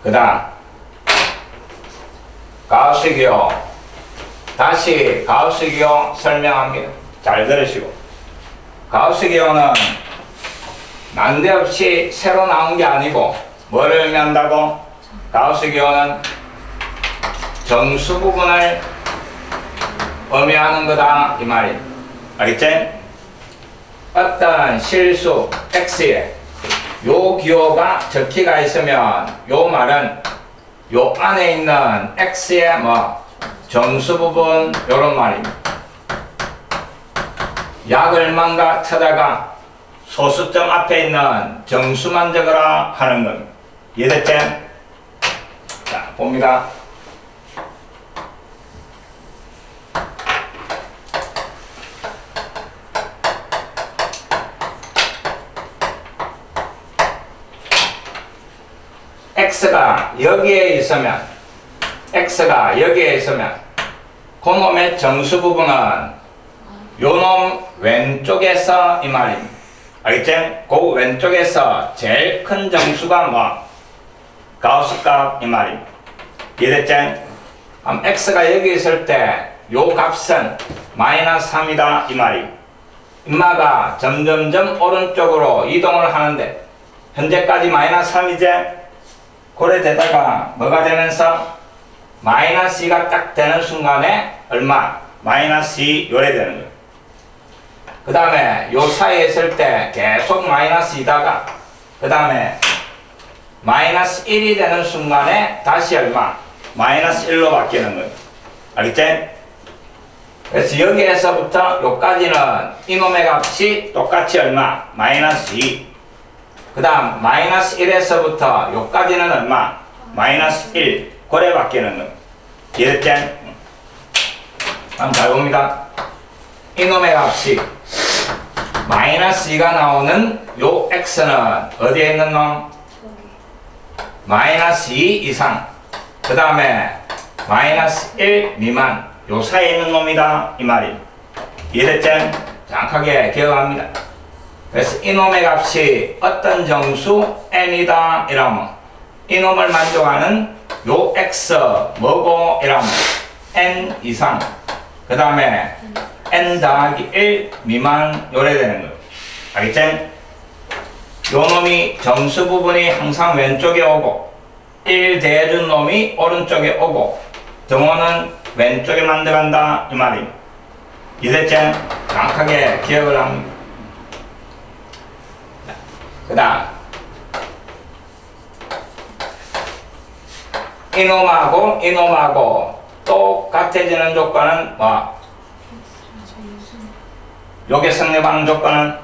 그 다음 가우스 기호. 다시 가우스 기호 설명합니다. 잘 들으시고, 가우스 기호는 난데없이 새로 나온 게 아니고 뭐를 의미한다고? 가우스 기호는 정수 부분을 의미하는 거다 이 말이에요. 알겠지? 어떤 실수 x에 요 기호가 적히가 있으면 요 말은 요 안에 있는 x의 정수 부분 요런 말입니다. 약 얼마인가 찾아가 소수점 앞에 있는 정수만 적어라 하는 겁니다. 이해됐지? 자, 봅니다. x가 여기에 있으면 그놈의 정수 부분은 요놈 왼쪽에서 이 말입니다. 알겠지? 그 왼쪽에서 제일 큰 정수가 가우스 값 이 말입니다. 이해됐지? 그럼 x가 여기 있을 때 요 값은 마이너스 3이다 이 말입니다. 인마가 점점점 오른쪽으로 이동을 하는데 현재까지 마이너스 3이지? 고래 되다가 뭐가 되면서 마이너스 2가 딱 되는 순간에 얼마? 마이너스 2 요래 되는 거예요. 그 다음에 요 사이에 있을 때 계속 마이너스 2다가 그 다음에 마이너스 1이 되는 순간에 다시 얼마? 마이너스 1로 바뀌는 거예요. 알겠지? 그래서 여기에서부터 요까지는 이놈의 값이 똑같이 얼마? 마이너스 2. 그 다음 마이너스 1에서부터 요까지는 얼마? 마이너스 1. 고래 바뀌는 거예요. 이해됐지? 한번 잘 봅니다. 이놈의 값이 마이너스 2가 나오는 요 x는 어디에 있는 놈? 마이너스 2 이상. 그 다음에 마이너스 1 미만. 요 사이에 있는 놈이다 이 말이에요. 이해됐지? 정확하게 기억합니다. 그래서 이놈의 값이 어떤 정수 n이다 이러면 이놈을 만족하는 요 x 뭐고 이러면 n 이상. 그 다음에 n 더하기 1 미만 요래 되는 거예요. 알겠지? 요 놈이 정수 부분이 항상 왼쪽에 오고 1 대해준 놈이 오른쪽에 오고 등호는 왼쪽에만 들어간다 이 말입니다. 이해됐지? 정확하게 기억을 합니다. 그 다음 이놈하고 똑같아지는 조건은 뭐? 요게 성립하는 조건은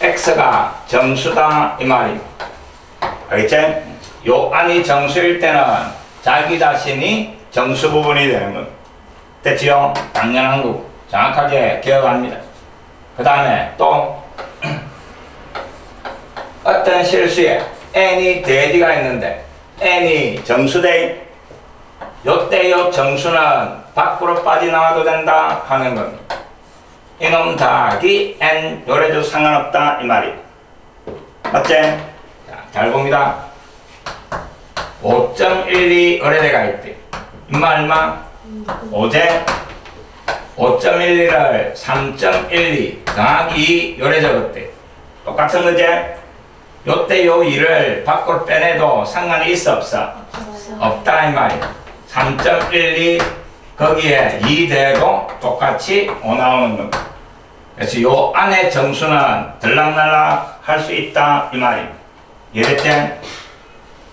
x가 정수다 이 말이에요. 알겠지? 요 안이 정수일 때는 자기 자신이 정수 부분이 되는 겁니다. 됐지요? 당연한 거고 정확하게 기억합니다. 그 다음에 또 어떤 실수에 n이 대지가 있는데 n이 정수대 요때 요 정수는 밖으로 빠져나와도 된다 하는 겁니다. 이놈 더하기 n 요래도 상관없다 이 말이에요. 맞지? 자, 잘 봅니다. 5.12 어뢰대가 있대. 얼마? 5제 5.12를 3.12 더하기 2 요래 적었대. 똑같은 거지? 요때 요 2를 밖으로 빼내도 상관이 있어 없어? 없다 이 말이야. 3.12 거기에 2 대고 똑같이 5 나오는 겁니다. 그래서 요 안에 정수는 들락날락 할 수 있다 이 말이야. 이해됐지?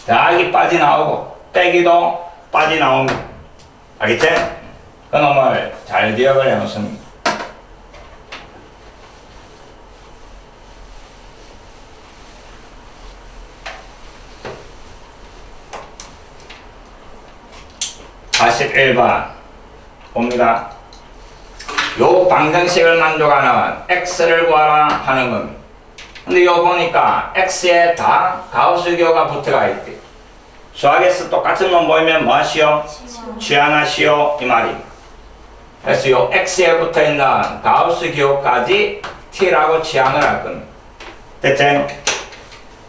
더하기 빠져나오고 빼기도 빠져나옵니다. 알겠지? 그 놈을 잘 기억을 해놓습니다. (41번) 봅니다. 요 방정식을 만족하는 x를 구하라 하는 겁니다. 근데 요 보니까 x에 다 가우스 기호가 붙어가 있대. 수학에서 똑같은 놈 보이면 뭐 하시오? 취하나시오 이 말입니다. 그래서 요 x에 붙어있는 가우스 기호까지 t라고 취향을 할 겁니다. 됐지?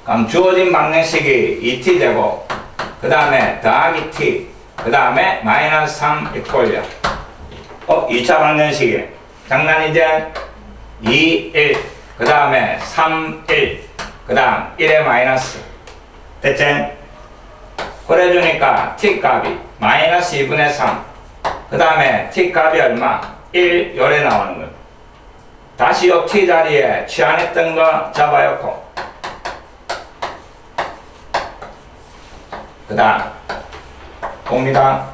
그럼 주어진 방정식이 2t 되고 그 다음에 더하기 t 그 다음에 마이너스 3 이꼴 0 2차 방정식이 장난이지? 2, 1 그 다음에 3, 1 그 다음 1에 마이너스 됐지? 그래주니까 t 값이 마이너스 2분의 3 그 다음에 t 값이 얼마? 1 요래 나오는 거예요. 다시 요 t 자리에 취한했던 거 잡아놓고 그 다음 봅니다.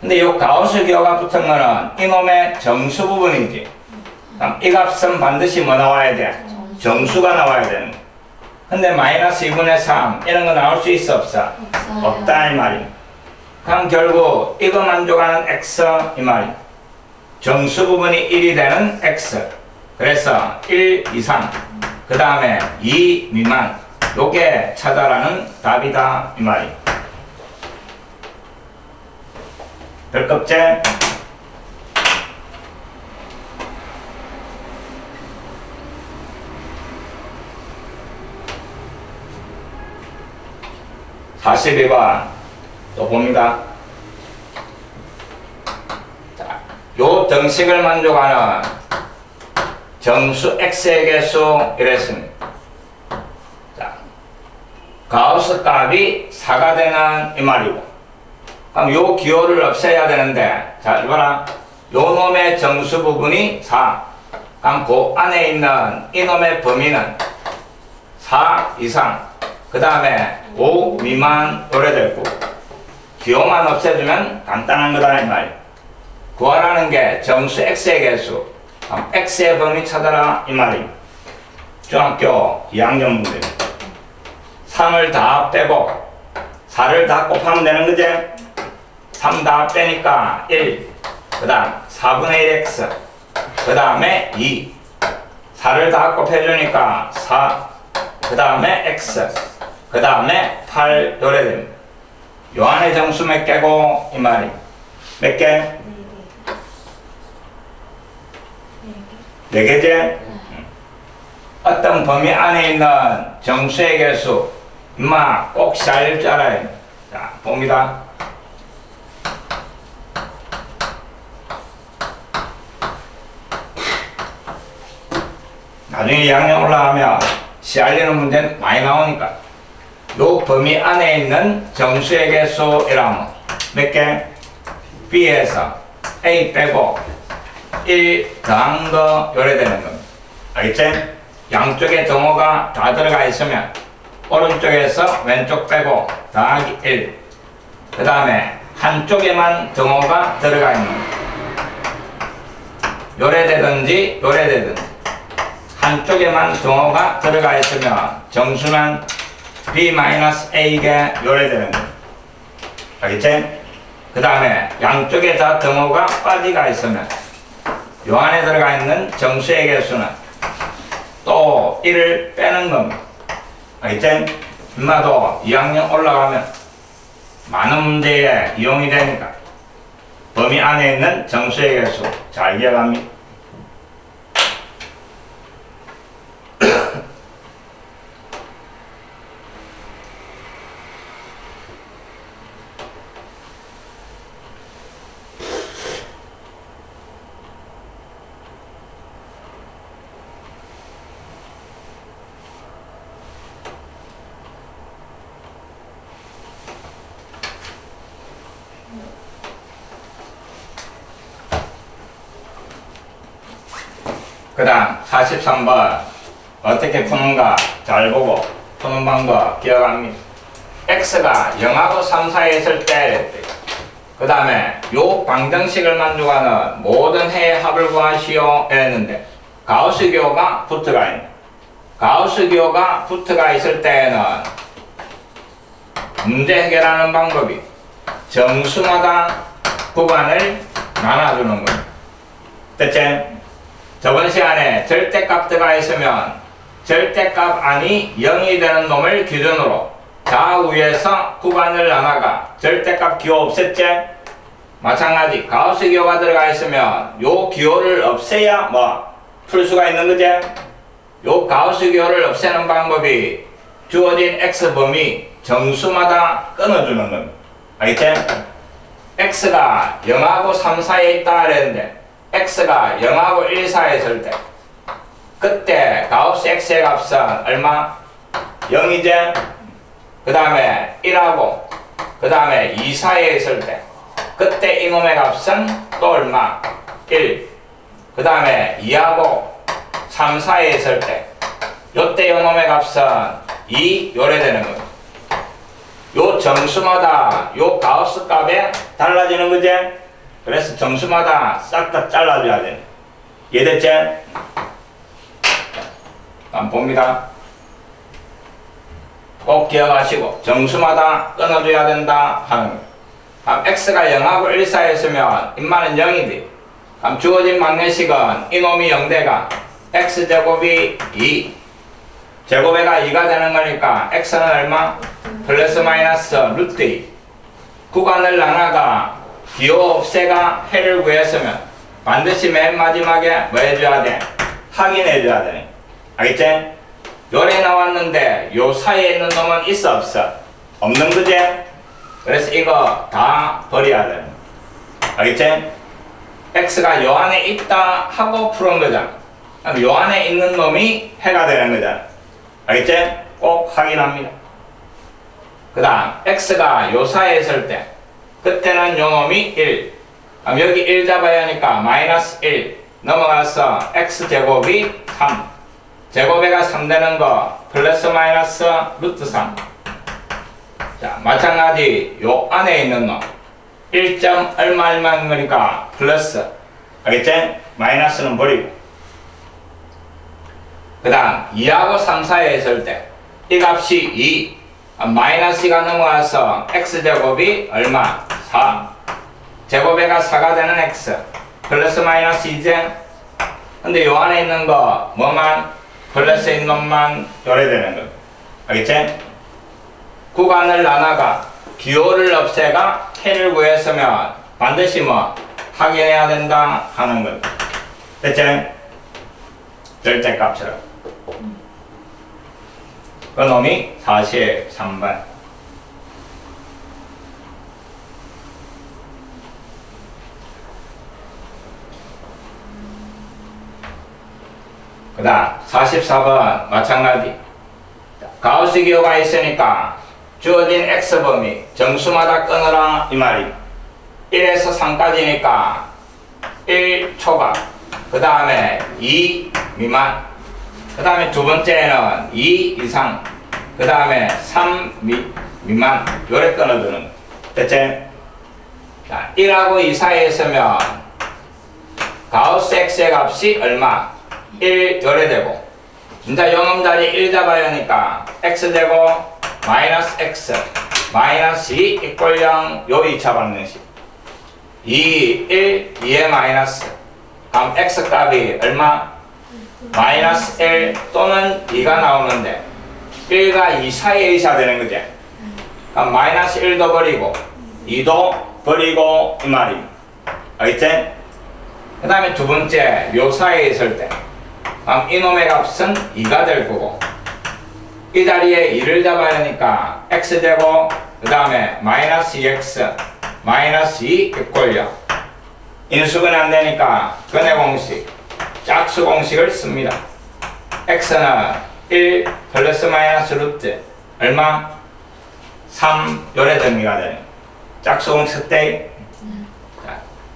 근데 요 가우스 기호가 붙은 거는 이놈의 정수 부분이지. 그럼 이 값은 반드시 뭐 나와야 돼? 정수가 나와야 되는 거. 근데 마이너스 2분의 3 이런 거 나올 수 있어 없어? 없다 이 말이야. 그럼 결국 이거 만족하는 x 이 말이야. 정수 부분이 1이 되는 x. 그래서 1 이상 그 다음에 2 미만 요게 찾아라는 답이다 이 말이야. 별껍질 42번 또 봅니다. 자, 요 등식을 만족하는 정수 x의 개수 이랬습니다. 자, 가우스 값이 4가 되는 이 말이고 그럼 요 기호를 없애야 되는데 자 이거라 요 놈의 정수 부분이 4 그럼 그 안에 있는 이놈의 범위는 4 이상 그 다음에 5 미만 요래 될 거고 기호만 없애주면 간단한 거다 이 말이야. 구하라는 게 정수 x의 개수 그럼 x의 범위 찾아라 이 말이야. 중학교 2학년 문제 3을 다 빼고 4를 다 곱하면 되는 거지. 3 다 빼니까 1 그 다음 4분의 1x 그 다음에 2 4를 다 곱해주니까 4 그 다음에 x 그 다음에 8 요래 됩니다. 요 안에 정수 몇 개고 이 말이 몇 개? 4개지? 어떤 범위 안에 있는 정수의 개수 임마 꼭 살릴 줄 알아야 돼. 자 봅니다. 나중에 2학년 올라가면 시알리는 문제는 많이 나오니까 요 범위 안에 있는 정수의 개수이라면 몇 개? B에서 A 빼고 1 더한 거 요래 되는 겁니다. 알겠지? 양쪽에 등호가 다 들어가 있으면 오른쪽에서 왼쪽 빼고 더하기 1 그 다음에 한쪽에만 등호가 들어가 있는 겁니다. 요래 되든지 요래 되든지 한쪽에만 등호가 들어가 있으면 정수는 B-A가 요래 되는 거예요. 알겠지? 그 다음에 양쪽에 다 등호가 빠지가 있으면 요 안에 들어가 있는 정수의 개수는 또 1을 빼는 겁니다. 알겠지? 엄마도 2학년 올라가면 많은 문제에 이용이 되니까 범위 안에 있는 정수의 개수 잘 기억합니다. 그 다음 43번 어떻게 푸는가 잘 보고 푸는 방법 기억합니다. x가 0하고 3 사이에 있을 때 그 다음에 요 방정식을 만족하는 모든 해의 합을 구하시오 했는데 가우스 기호가 부트가 있네. 가우스 기호가 부트가 있을 때에는 문제 해결하는 방법이 정수마다 구간을 나눠주는 겁니다. 됐지? 저번 시간에 절대값 들어가 있으면 절대값 안이 0이 되는 놈을 기준으로 좌우에서 구간을 나눠가 절대값 기호 없앴지? 마찬가지 가우스 기호가 들어가 있으면 요 기호를 없애야 뭐 풀 수가 있는 거지? 요 가우스 기호를 없애는 방법이 주어진 x범위 정수마다 끊어주는 겁니다. 알겠지? x가 0하고 3 사이에 있다 그랬는데 x가 0하고 1 사이에 있을 때 그때 가우스 x의 값은 얼마? 0이제 그 다음에 1하고 그 다음에 2 사이에 있을 때 그때 이놈의 값은 또 얼마? 1 그 다음에 2하고 3 사이에 있을 때 요때 요놈의 값은 2 요래 되는 거예요. 요 정수마다 요 가우스 값에 달라지는 거지? 그래서 정수마다 싹 다 잘라줘야 돼. 이해됐지? 한번 봅니다. 꼭 기억하시고 정수마다 끊어줘야 된다 하는 거예요. 그럼 x가 0하고 1 사이에 있으면 인마는 0이지. 그럼 주어진 막내식은 이놈이 0대가 x제곱이 2 제곱에가 2가 되는 거니까 x는 얼마? 플러스 마이너스 루트 2 구간을 나눠가 기호 없애가 해를 구했으면 반드시 맨 마지막에 뭐 해줘야 돼? 확인해 줘야 돼. 알겠지? 요래 나왔는데 요 사이에 있는 놈은 있어 없어? 없는 거지? 그래서 이거 다 버려야 돼. 알겠지? x가 요 안에 있다 하고 푸는 거잖아. 그럼 요 안에 있는 놈이 해가 되는 거잖아. 알겠지? 꼭 확인합니다. 그 다음 x가 요 사이에 있을 때 그때는 요 놈이 1 그럼 여기 1 잡아야 하니까 마이너스 1 넘어가서 x제곱이 3 제곱에가 3 되는 거 플러스 마이너스 루트 3 자 마찬가지 요 안에 있는 놈 1점 얼마인 거니까 플러스 알겠지? 마이너스는 버리고 그 다음 2하고 3 사이에 있을 때 이 값이 2 마이너스 2가 넘어가서 x제곱이 얼마? 4 제곱에가 4가 되는 x 플러스 마이너스 2제 근데 요 안에 있는 거 뭐만? 플러스 있는 놈만 요래 되는 거 알겠지? 구간을 나눠가 기호를 없애가 해를 구했으면 반드시 뭐 확인해야 된다 하는 거 됐지? 절대값처럼 그 놈이 43번 그 다음 44번 마찬가지 가우스 기호가 있으니까 주어진 x범위 정수마다 끊어라 이 말이 1에서 3까지니까 1 초과 그 다음에 2 미만 그 다음에 두 번째는 2 이상 그 다음에 3 미만 요래 끊어주는 거 됐지? 자 1하고 2 사이에 있으면 가우스 x의 값이 얼마? 1 요래 되고 진짜 요놈 자리 1 잡아야 하니까 x제곱 마이너스 x 마이너스 2 이꼴 0 요 2차 방정식 2, 1, 2의 마이너스 다음 x 값이 얼마? 마이너스 1 또는 2가 나오는데 1과 2 사이에 있어야 되는 거지. 그럼 마이너스 1도 버리고 2도 버리고 이 말입니다. 알겠지? 그 다음에 두 번째 요 사이에 있을 때 그럼 이놈의 값은 2가 될 거고 이 자리에 2를 잡아야 하니까 x제곱 그 다음에 마이너스 2x 마이너스 2 이꼴 0 인수분해 안 되니까 근해 공식 짝수 공식을 씁니다. x는 1 플러스 마이너스 루트 얼마? 3 요래 정리가 되는 짝수 공식 때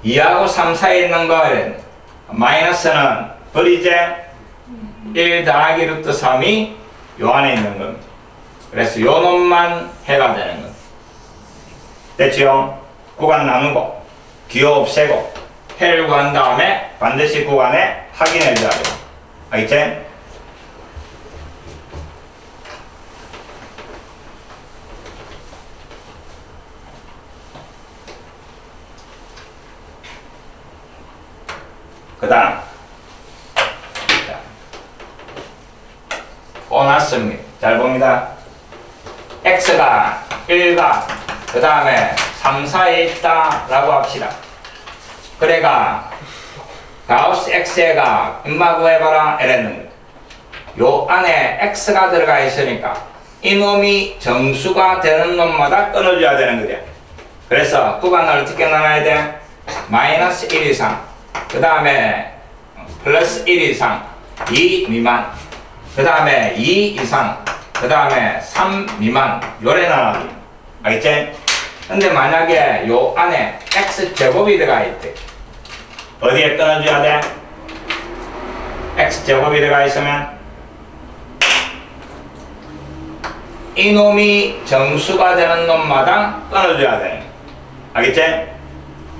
2하고 3 사이에 있는 거는 마이너스는 버리제 1 더하기 루트 3이 요 안에 있는 겁니다. 그래서 요 놈만 해가 되는 겁니다. 됐지요? 구간 나누고 기호 없애고 해를 구한 다음에 반드시 구간에 확인해 줘야 돼요. 알겠지? 그 다음 나왔습니다. 잘 봅니다. x가 1과 그 다음에 3, 4에 있다 라고 합시다. 그래가 가우스 x의 값 인마 구해봐라 이랬는 거예요. 요 안에 x가 들어가 있으니까 이놈이 정수가 되는 놈마다 끊어줘야 되는 거죠. 그래서 구간을 어떻게 나눠야 돼? 마이너스 1 이상, 그 다음에 플러스 1 이상, 2 미만, 그 다음에 2 이상, 그 다음에 3 미만, 요래 나눠기. 알겠지? 근데 만약에 요 안에 x제곱이 들어가 있대. 어디에 끊어줘야 돼? x제곱이 들어가 있으면 이놈이 정수가 되는 놈마다 끊어줘야 되는 거야. 알겠지?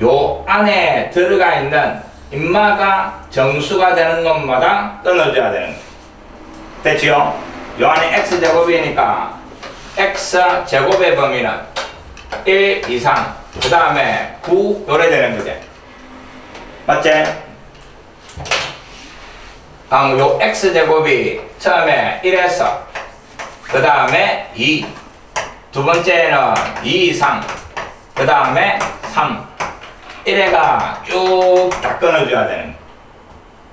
요 안에 들어가 있는 인마가 정수가 되는 놈마다 끊어줘야 되는 거야. 됐지요? 요 안에 x제곱이니까 x제곱의 범위는 1 이상, 그 다음에 9 요래 되는 거지. 맞지? 다음 요 x제곱이 처음에 1에서 그 다음에 2, 두 번째는 2 이상, 그 다음에 3, 1회가 쭉 다 끊어줘야 되는 거야.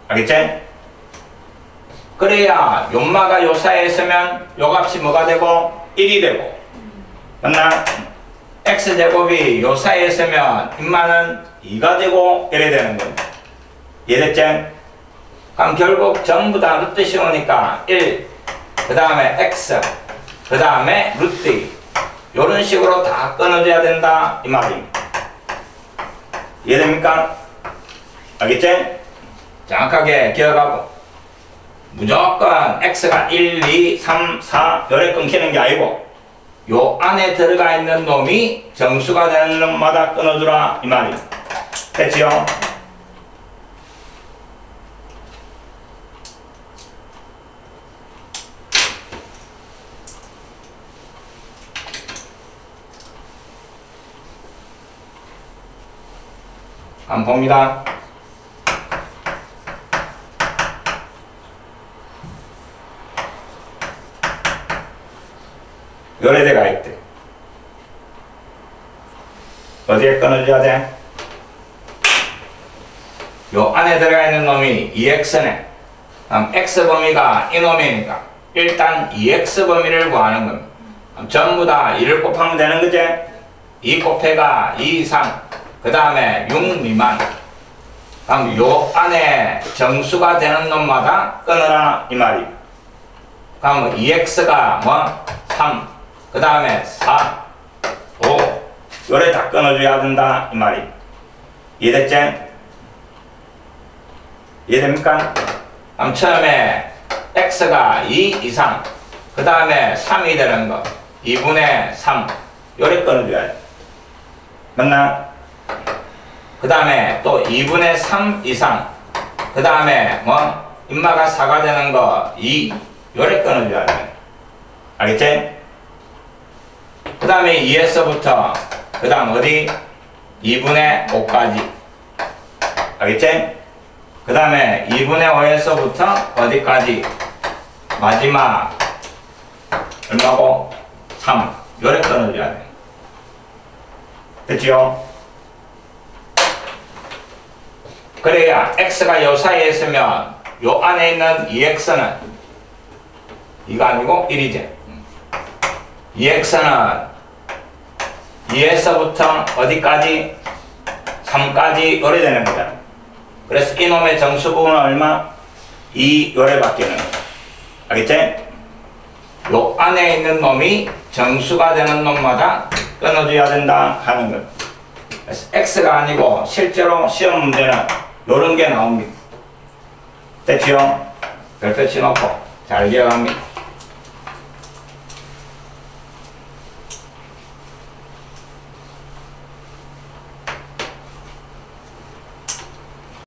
알겠지? 그래야 요마가 요 사이에 있으면 요 값이 뭐가 되고 1이 되고, 맞나? x제곱이 요 사이에 있으면 인마는 2가 되고 1이 되는 거야. 이해됐지? 그럼 결국 전부 다 루트 씌우니까 1, 그 다음에 x, 그 다음에 루트 2 요런 식으로 다 끊어줘야 된다 이 말입니다. 이해됩니까? 알겠지? 정확하게 기억하고 무조건 x가 1, 2, 3, 4 요래 끊기는 게 아니고 요 안에 들어가 있는 놈이 정수가 되는 놈마다 끊어주라 이 말입니다. 됐지요? 한번 봅니다. 요래대가 있대. 어디에 끊어줘야 돼? 요 안에 들어가 있는 놈이 2x네. 그럼 x 범위가 이 놈이니까 일단 2x 범위를 구하는 겁니다. 그럼 전부 다 2를 곱하면 되는 거지? 2 곱해가 2 이상, 그 다음에 6 미만. 그럼 요 안에 정수가 되는 놈마다 끊어라 이 말이. 그럼 2x가 뭐? 3, 그 다음에 4, 5 요래 다 끊어줘야 된다 이 말이. 이해됐지? 이해됩니까? 그럼 처음에 x가 2 이상, 그 다음에 3이 되는 거 2분의 3 요래 끊어줘야 돼. 맞나? 그 다음에 또 2분의 3 이상, 그 다음에 뭐 인마가 4가 되는 거 2 요래 끊어줘야 돼. 알겠지? 그 다음에 2에서부터 그 다음 어디? 2분의 5까지. 알겠지? 그 다음에 2분의 5에서부터 어디까지? 마지막 얼마고? 3 요래 끊어줘야 돼. 됐지요? 그래야 x가 요 사이에 있으면 요 안에 있는 2x는 2가 아니고 1이지. 2x는 2에서부터 어디까지? 3까지 요래 되는 거다. 그래서 이놈의 정수 부분은 얼마? 2 요래 바뀌는 거다. 알겠지? 요 안에 있는 놈이 정수가 되는 놈마다 끊어줘야 된다 하는 것. 그래서 x가 아니고 실제로 시험 문제는 요런 게 나옵니다. 됐지요? 별표 쳐놓고 잘 기억합니다.